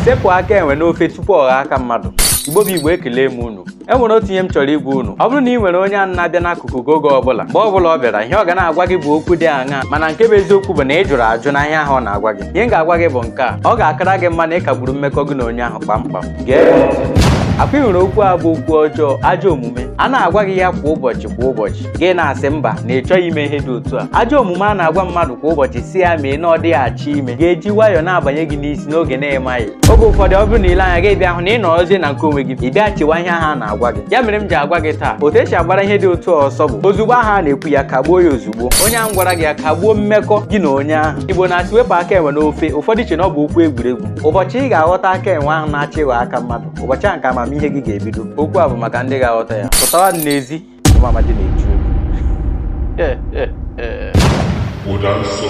sepụ aka enwe n'ofe tupu ọ ghaa aka mmadụ. Igbo bụ Igbo ekele m unu. Enwere otu ihe m chọrọ ịgwa unu. Ọ bụrụ na ị nwere onye a na-abịa n'akụkụ gị oge ọbụla, mgbe ọbụla ọ bịara, ihe ọ ga na-agwa gị bụ okwu dị aṅaa, mana nke bụ eziokwu bụ na ị jụrụ ajụ na ihe ahụ ọ na-agwa gị. Ihe m ga-agwa gị bụ nke a: ọ ga-akara gị mma na ị kagburu mmekọ gị na onye ahụ kpamkpam. Gee ntị. Akwa ị hụrụ okwu a bụ okwu ọjọọ, ajọ omume. A na-agwa gị ya kwa ụbọchị gị na-asị mba na ị chọghị ime ihe dị otu a. Ajọ omume a na-agwa mmadụ kwa ụbọchị si ya mee na ọ dịghị achọ ime ga-eji nwayọọ na-abanye gị n'isi n'oge na-emaghị. Oge ụfọdụ ọ bụrụ na ile anya gị bịa hụ na ị nọrọzie na nke onwe gị, ị bịa chewa ihe ahụ a na-agwa gị. Ya mere m ji agwa gị taa otu esi agbara ihe dị otu ọsọ bụ ozugbo ahụ a na-ekwu ya kagbuo ya ozugbo. Onye ahụ gwara gị ya kagbuo mmekọ gị na onye ahụ. Igbo na-asị wepụ aka enwe n'ofe, ụfọdụ iche na ọ bụ okwu egwuregwu. Ụbọchị ị ga-aghọta aka enwe ahụ na-achọ ịghọ aka mmadụ, ụbọchị ahụ nke amamihe gị ga-ebido. Okwu a bụ maka ndị ga-aghọta ya. Pụtawa n'ezi ụmụ amadi na-eju. Ụda nsọ.